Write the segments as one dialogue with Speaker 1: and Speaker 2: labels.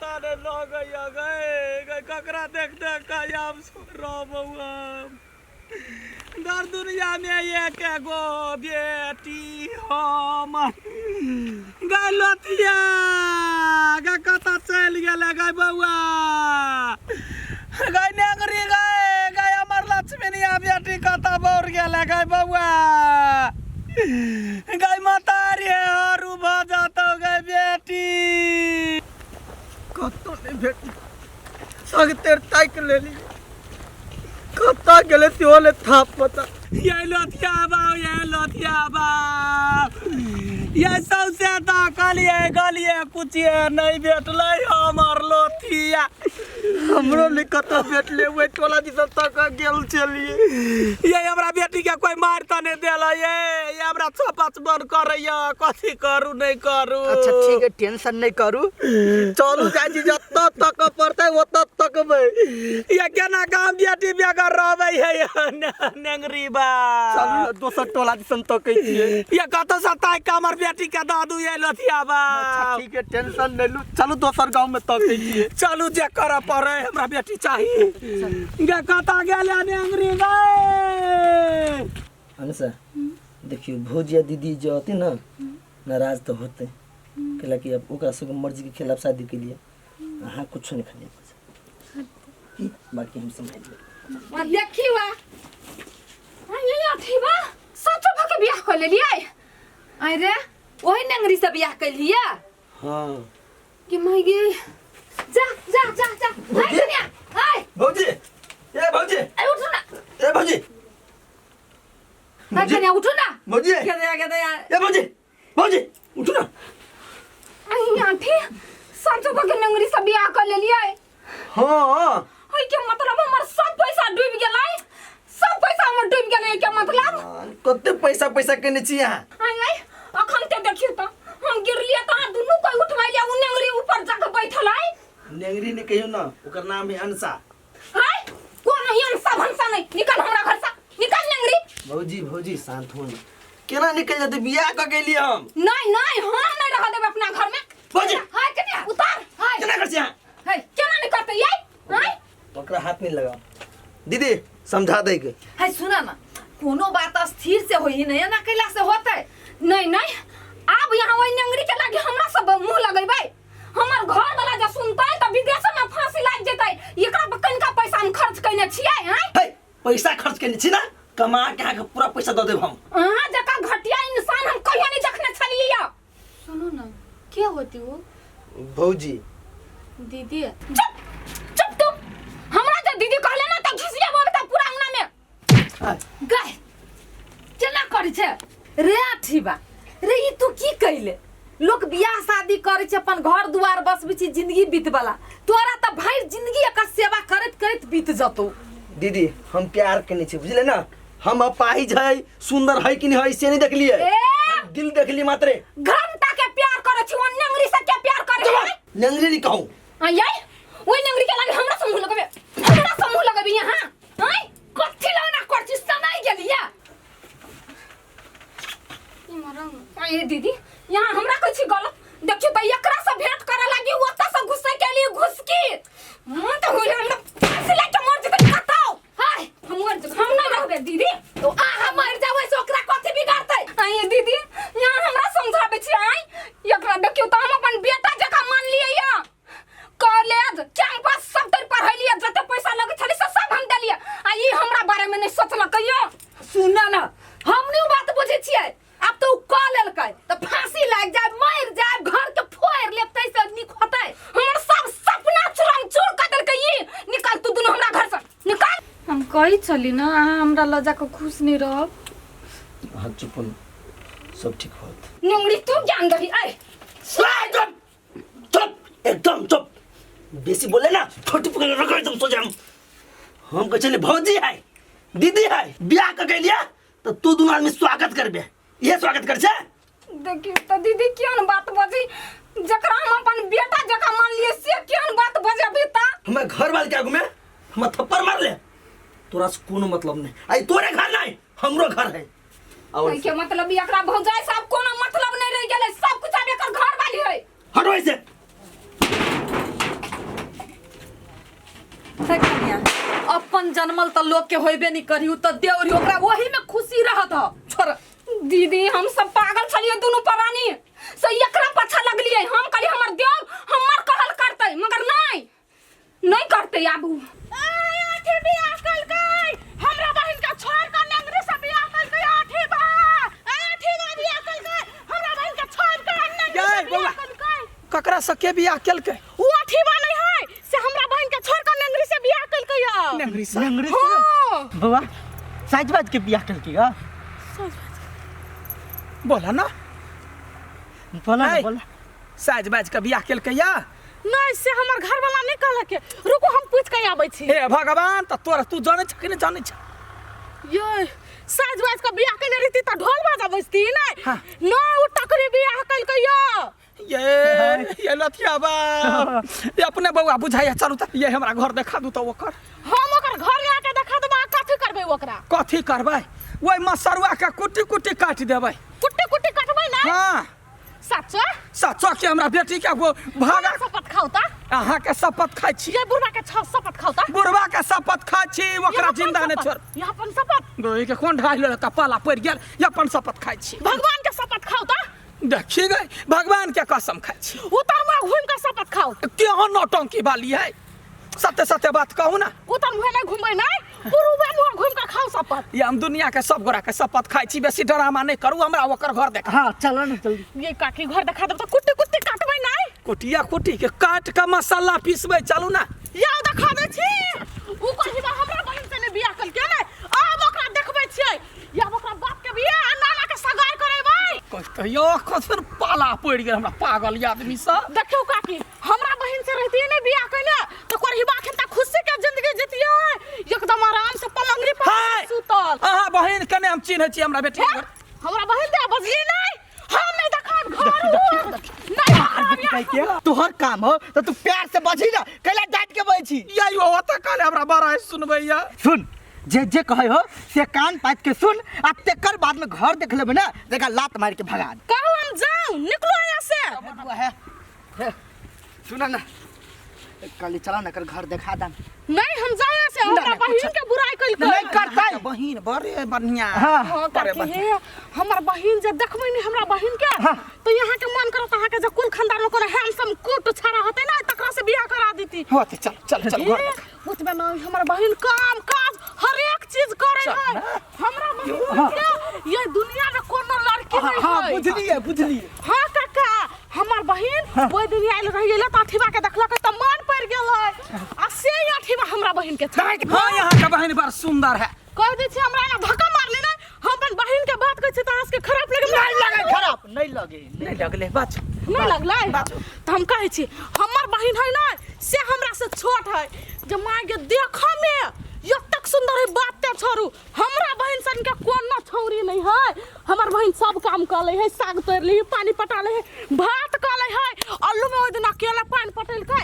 Speaker 1: पता नहीं लग गए ककरा देख देख के हम रो बउआ दर दुनिया में एक गो बेटी हम गए लथिया गए कता चल गए गए बउआ गए नेंगरी गए गए हमार लक्ष्मीनिया बेटी कता बोर गए गए बउआ गए मतारी हरू भजत गए बेटी कतो ने बेटी सग तेर ताइक ले ली कता गेले त्योले थाप पता ये लथिया बाव ये सबसे ताकलिए गलिए कुचिए नहीं भेटले हमर लथिया हमरो लिखत भेटले वे टोला दिस तक गेल चलिए ये हमरा बेटी के कोई मार त नहीं देला ये हमरा छपाच बन करैया कथि करू नहीं करू।
Speaker 2: अच्छा ठीक है टेंशन नहीं करू
Speaker 1: चलू जाजी जत तक पड़ते ओत तक ये केना काम बेटी बेगर रहबै है नेंगरी बा
Speaker 2: चलू दोसर टोला दिसन तक छिए
Speaker 1: ये कत सताय कमर बेटी के दादू ये लथिया बा।
Speaker 2: अच्छा ठीक है टेंशन नहीं लू चलू दोसर गांव में तक छिए
Speaker 1: चलू जे कर पड़े हमरा बेटी चाहिए गे कता गेले नेंगरी गए
Speaker 2: हमसे देखियो भौजिया दीदी जो होती ना नाराज तो होते कहला कि अब ओकरा सब मर्जी के खिलाफ शादी के लिए हां कुछ नहीं खाली बाकी हम समझ ले
Speaker 3: देखिवा ये अथीबा सचो भके बियाह कर लेलिए आइ रे ओही नेंगरी से बियाह कर लिया
Speaker 2: हां
Speaker 3: कि मैं गे जा जा जा जा आइ दुनिया आइ
Speaker 2: भौजी ए भौजी
Speaker 3: आइ उठ ना
Speaker 2: ए भौजी
Speaker 3: आइ कन्या उठ ना
Speaker 2: भौजी
Speaker 3: के दे
Speaker 2: ए भौजी भौजी उठ ना
Speaker 3: आई आंटी सचो भके नेंगरी से बियाह कर लेलिए
Speaker 2: हां
Speaker 3: ओइ के मतलब हमर सब पैसा डूब गेलै सब पैसा हमर डूब गेलै के मतलब
Speaker 2: कते पैसा पैसा केने छी यहां
Speaker 3: आई अखन ते देखियो त हम गिरलिए त दुनु कोई उठवाइले उ नेंगरी ऊपर जाके बैठल है
Speaker 2: नेंगरी ने कहियो ना ओकर नाम है अंसा
Speaker 3: हाय कोन है अंसा भंसा नहीं निकल हमरा घर से निकल नेंगरी
Speaker 2: भौजी भौजी शांत हो केना निकल जाते बियाह क गेली हम
Speaker 3: नहीं नहीं हम नहीं रह देब अपना घर में
Speaker 2: भौजी
Speaker 3: हाय कन्या उतार हाय
Speaker 2: केना कर छी यहां
Speaker 3: हाय केना निकलते ये हाय
Speaker 2: ओकरा हाथ नहीं लगा दीदी समझा दे के
Speaker 3: हाय सुना ना कोनो बात स्थिर से होई नहीं ना कैला से होतै नहीं नहीं अब यहां ओइ नेंगरी के लागे हमरा सब मुंह लगैबै हमर घर वाला जे सुनतै त विदेश में फांसी लाग जेतै एकरा पर कनका पैसा हम खर्च कइने छियै हैं
Speaker 2: हे पैसा खर्च केने छी ना कमा के आके पूरा पैसा दे देब हम
Speaker 3: अहाँ जका घटिया इंसान हम कहियो नहीं देखने छलिए सुनो ना क्या होती वो
Speaker 2: भौजी
Speaker 3: दीदी चुप चुप तुम हमरा जो दीदी कहले ना त घिसिया बोलता पूरा अंगना में गए केना करै छै रे अठीबा रे ई तू की कइले लोग बियाह शादी करे छै अपन घर दुआर बसबी छी जिंदगी बीतबला तोरा त भाई जिंदगी एकर सेवा करत करत बीत जतो
Speaker 2: दीदी हम प्यार केने छी बुझले ना हम अपाहिज है सुंदर है कि नहीं है से नहीं देख लिए हम दिल देख लिए मात्र
Speaker 3: घंटा के प्यार करे छी ओन नेंगरी से के प्यार करे है
Speaker 2: नेंगरी नहीं कहूं
Speaker 3: आई ओइ नेंगरी के लागे हमरा समूह लगबे यहां आई कथि लना करछि सनाई गेलिया ई मरम आई दीदी यहां हमरा कहै छी गलत देखियो त एकरा से भेंट करे लागी ओता से घुसे के लिए घुस की मन त होय हमरा फांसी लागे मर जेते बताओ हाय हम नहीं रहबे दीदी तो आ मर जावे से ओकरा कथि बिगाड़तै आई दीदी यहां हमरा समझाबे छी आई एकरा देखियो त हम अपन बेटा जका मान लियै या कॉलेज कैंपस सब तर पढ़लिए जते पैसा लगे छली से सब हम देलिए आ ई हमरा बारे में नहीं सोचलकै यो सुना ना हम नहीं बात बुझे छियै अब तो कॉल लेलकै त फांसी लाग जाय मर जाय घर के फोड़ लेतै से निक होतै हमर सब सपना चूरम चूर कर देलकै ई निकल तू दुनु हमरा घर से निकल हम कहि छली ना हमरा लजा के खुश नहीं रहब
Speaker 2: हां चुप सब ठीक होत
Speaker 3: नेंगरी तू ज्ञान दही ए
Speaker 2: चुप चुप एकदम चुप बेसी बोले ना छोटी पकड़ रख एकदम सो जाम हम कह चले भौजी है दीदी है बियाह क गेलिया तो तू दोनों आदमी स्वागत करबे ये स्वागत कर छे
Speaker 3: देखियो त दीदी केन बात बजी जकरा हम अपन बेटा जका मान लिए से केन बात बजबे ता
Speaker 2: हमें घर वाले के आगू में हम थप्पड़ मार ले तोरा से कोनो मतलब नहीं आई तोरे घर नहीं हमरो घर है
Speaker 3: और के मतलब एकरा भौजाई सब कोनो मतलब नहीं रह गेले सब कुछ अब एकर घर वाली है
Speaker 2: हटो ऐसे
Speaker 4: है कन्या अपन जन्मल त लोग के होइबे नहीं करियो त देवरी ओकरा वही में खुशी रहत ह छोड़
Speaker 3: दीदी हम सब पागल छलिए दोनों परानी से एकरा पछा लगलिए हम कहली हमर देव हमर कहल करते मगर नहीं करते आबू आठे बियाह कल गई हमरा बहन का छोड़ कर नंगरी से बियाह कल गई आठे बियाह कल गई हमरा बहन का छोड़ कर नंगरी से बियाह कल गई
Speaker 1: ककरा से के बियाह केलकै
Speaker 3: वो अठीबा नहीं है से हमरा बहन के छोड़ कर नंगरी से बियाह कल गई
Speaker 1: नंगरी से
Speaker 2: बाबा साइज बाज के बियाह कल की का
Speaker 1: बोला ना
Speaker 2: बोला
Speaker 1: साज बाज के बियाह केलकै या
Speaker 3: नहीं से हमर घर वाला नहीं कहल के रुको हम पूछ के आबै छी
Speaker 1: हे भगवान त तू जाने छ कि नहीं जाने छ
Speaker 3: ये साज बाज का बियाह केने रही त ढोल बाजा बजती नहीं
Speaker 1: हाँ।
Speaker 3: ना उ टकरे बियाह कल के
Speaker 1: ये लथिया बा ये अपने बउआ बुझाइया चलू त ये हमरा घर देखा दू त ओकर
Speaker 3: हम ओकर घर में आके देखा देबा कथि करबे ओकरा
Speaker 1: कथी करबै ओइ मसरुआ के कुटी कुटी काट देबै
Speaker 3: कुट्टी कुट्टी काटबै ना
Speaker 1: हां
Speaker 3: सच्चा
Speaker 1: सच्चा के हमरा बेटी के भागा
Speaker 3: शपथ खाऊ ता
Speaker 1: अहाँ के शपथ खाइ छी
Speaker 3: ये बुढ़वा के शपथ खाऊ ता
Speaker 1: बुढ़वा के शपथ खाइ छी ओकरा जिंदा ने छोड़
Speaker 3: ये अपन शपथ
Speaker 1: गोई के कोन ढाई ले कपाला पड़ गेल ये अपन शपथ खाइ छी
Speaker 3: भगवान के शपथ खाऊ ता
Speaker 1: देखी गई भगवान के कसम खाइ छी
Speaker 3: उतर में घूम के शपथ खाऊ
Speaker 1: केहन नौटंकी वाली है सत्य सत्य बात कहू ना
Speaker 3: उतर मुहे में घूमबै नहीं पुरुबे मुहे घूम के खाऊ शपथ
Speaker 1: ये हम दुनिया के सब गोरा के शपथ खाइ छी बेसी ड्रामा नहीं करू हमरा ओकर घर देखा
Speaker 2: हाँ चलो ना जल्दी
Speaker 3: ये काकी घर देखा देब त कुट्टी कुट्टी काटबै नहीं
Speaker 1: कुटिया कुटी के काट के मसाला पीसबै चलू ना
Speaker 3: या देखा दे छी उ कहि बा हमरा बहन से ने बियाह कल के नै आब ओकरा देखबै छियै या ओकरा बाप के बियाह आ नाना के सगाई करेबै
Speaker 1: कहियो खसर पाला पड़ गेल हमरा पागल आदमी सब
Speaker 3: देखियो काकी हमरा बहन से रहती ने बियाह कइले त कोरही बाखन त खुशी के जिंदगी जीतियै एकदम आराम से पलंगरी पर
Speaker 1: हाय!
Speaker 3: सुतल
Speaker 1: अहाँ बहन कने हम चिन्है छी हमरा बेटी
Speaker 3: हैं? हमरा बहन दे बजली नहीं हम नहीं देखाब घर नहीं
Speaker 2: तोहर काम हो तो तू प्यार से बजी ना कैला डांट के बजी छी
Speaker 1: यही हो त काले हमरा बड़ा सुनबै या
Speaker 2: सुन जे कहे हो से कान पात के सुन आ तेकर बाद में घर देख लेबे ना देखा लात मार के भगा दे
Speaker 3: कहू हम जाऊं निकलो यहाँ से
Speaker 2: है सुना ना कल चला ना कर घर दिखा दम
Speaker 3: नहीं हम जाए से हमरा बहन के बुराई कइल
Speaker 2: नहीं करता है।
Speaker 1: बहिन बड़े बढ़िया
Speaker 2: हाँ।
Speaker 3: हां
Speaker 1: बड़े
Speaker 3: काकी हे हमर बहन जे देखबै नहीं हमरा बहन के
Speaker 2: हाँ।
Speaker 3: तो यहाँ के मन करत अहाँ के जे कुल खानदान में कोनो हैंडसम कोट छाड़ा होते ना तकरा से बियाह करा देती
Speaker 1: होते चल चल चल घर देख।
Speaker 3: ओतबे ना हमर बहन काम काज हर एक चीज करे है हमरा बहन के ये दुनिया में कोनो लड़की नहीं है
Speaker 2: बुझलिए
Speaker 3: हां काका हमर बहन ओइ दिन आइल रही ले त अठीबा के देखलक त मन पड़ गेल आ से अठीबा हमरा बहन के था
Speaker 1: हां यहाँ का बहन बड़ सुंदर है
Speaker 3: कह दे छी हमरा ना धक्का मारली ना हम अपन बहन के बात कहै छी त आस के खराब लगे
Speaker 2: नहीं लगे खराब नहीं लगे
Speaker 1: नहीं लगले बात
Speaker 3: नहीं लगलै त हम कहै छी हमर बहन है ना से हमरा से छोट है जे माय के देखा में यतक सुंदर है बात ते छोरू हमरा बहन सन के कोनो छौरी नहीं है हमर बहन सब काम कर ले है साग तोड़ ले पानी पटा ले है भात कर ले है आलू में ओइ दिन अकेला पानी पटेल के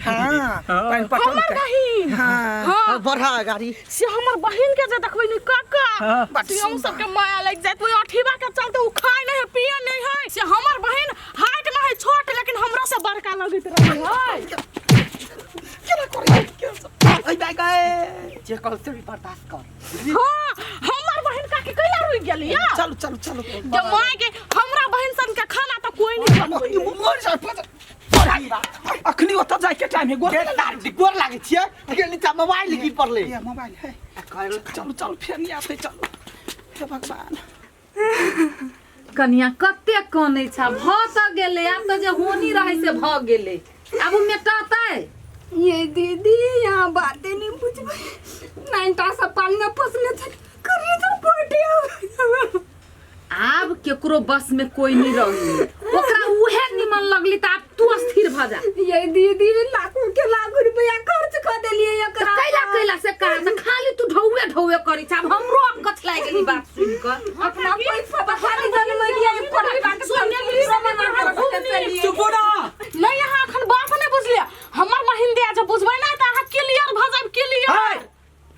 Speaker 2: हां
Speaker 1: पानी पटल
Speaker 3: हमर बहन हां
Speaker 2: बढ़ा गाड़ी
Speaker 3: से हमर बहन के जे देखबै नहीं काका
Speaker 1: बड़
Speaker 3: से हम
Speaker 1: सुंदर।
Speaker 3: सब के माया लग जात ओइ अठीबा के चलते उ खाए नहीं है पिए नहीं है से हमर बहन हाइट में है छोट लेकिन हमरा से बड़का लगत रहे है
Speaker 2: ओए बाय जे कल से भी बर्दाश्त कर
Speaker 3: हां हमर बहन का के कैला रुक गेली या
Speaker 1: चलो चलो चलो
Speaker 3: जब माय के हमरा बहन सन के खाना त कोई नहीं बनबै
Speaker 1: मोर जा अखनी ओत जाय के टाइम है
Speaker 2: गोर लागे छिए के नीचा मोबाइल गिर पड़ले
Speaker 1: ये मोबाइल है चलो चलो फिर नहीं आते चलो हे भगवान
Speaker 4: कन्या कते कने छा भ त गेले आब त जे होनी रहे से भ गेले अब उ मेटातै
Speaker 3: ये दीदी यहाँ बातें नहीं बुझबै नाइटा से पानी में फंसने थे करिए तो पटे
Speaker 4: आब केकरो बस में कोई नहीं रही ओकरा उहे निमन लगली त आब तू अस्थिर भ जा
Speaker 3: ये दीदी लाख रुपया खर्च कर देलिए एकरा
Speaker 4: कैला से कहा से खाली तू ढौवे करी छ अब हमरो अकछ लाग गेली बात सुन कर
Speaker 3: अपना पैसा तो खाली जाने में लिया पढ़ाई बात सुनने के लिए
Speaker 1: चुप ना
Speaker 3: नहीं यहाँ अखन बात नहीं बुझलिए हमर बहिन दिया जब बुझबै ना त अहाँ क्लियर भ जाब क्लियर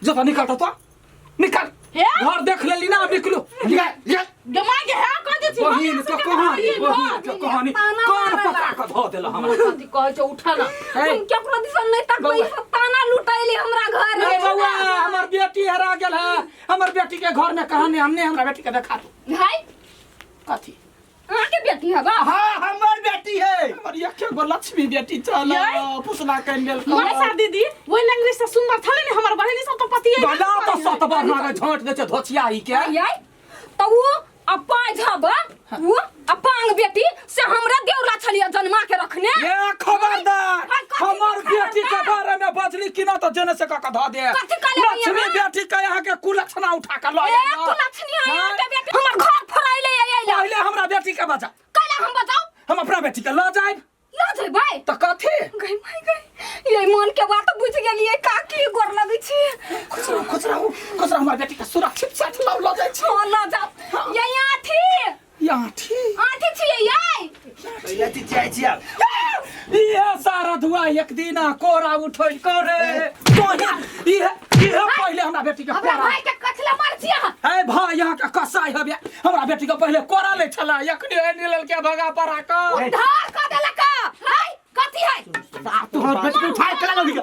Speaker 1: जो तो निकल तो निकल
Speaker 3: हे?
Speaker 1: घर देख लेली ना अब निकलो निकल
Speaker 3: गमाई के है कह दे छी
Speaker 1: बहिन के कहानी कान पका के धो देला हमरा
Speaker 4: कथि कहै छ उठा ना
Speaker 1: हे?
Speaker 3: तुम क्या प्रदिशन नहीं तक
Speaker 1: बउआ।
Speaker 3: ताना का लुटैली हमरा घर
Speaker 1: नहीं बउआ हमर बेटी हरा गेल है हमर बेटी के घर में कहानी हमने हमरा बेटी के देखा दो
Speaker 3: भाई
Speaker 1: कथी
Speaker 3: अहाँ के बेटी है बा
Speaker 2: हाँ हमर बेटी है
Speaker 1: हमर एक गो लक्ष्मी बेटी चल पुसना कर लेल
Speaker 4: मनीषा दीदी वही लंगड़ी से सुंदर थले ने हमर बहिनी सब तो पति है
Speaker 1: गला तो सत बार ना झोंट दे छ धोचिया ही के
Speaker 3: आई तो वो अपांग हबा वो अपांग बेटी से हमरा देवरा छलिया जन्मा के रखने
Speaker 1: ये खबरदार हमर बेटी के बारे में बजली कि ना तो जने से का धा दे
Speaker 3: कथी कहले
Speaker 1: लक्ष्मी बेटी के यहाँ के कुलक्षणा उठा के लो
Speaker 3: ए कुलक्षणी आया के बेटी हमर घर फराइले आइला
Speaker 1: पहले हमरा बेटी के बजा
Speaker 3: काला हम बताओ
Speaker 1: हम अपना बेटी के लो जाए
Speaker 3: ला जे भाई
Speaker 1: तो कथी
Speaker 3: गई भाई गई ये मन के बात बुझ गेलिए काकी गोर लगै छी
Speaker 1: खुचरा हमर बेटी के सुरक्षित साथ लो जाए छी
Speaker 3: हो ला जाओ ये
Speaker 1: यहाँ ठीक
Speaker 3: आठी छी ये
Speaker 2: पहले ती चाय छिया
Speaker 1: ये सारा धुआ एक दिन कोरा उठोल करे तो ये पहले हमरा बेटी के
Speaker 3: हमरा
Speaker 1: कोरा
Speaker 3: भाई के कथला मार छिया
Speaker 1: है भाई यहाँ का कसाई हबे हमरा बेटी के पहले कोरा ले छला एकने निलल के भगा परा का
Speaker 3: उधार का देलका हाय कथी है
Speaker 2: तोहर बेटी को उठाए के लगी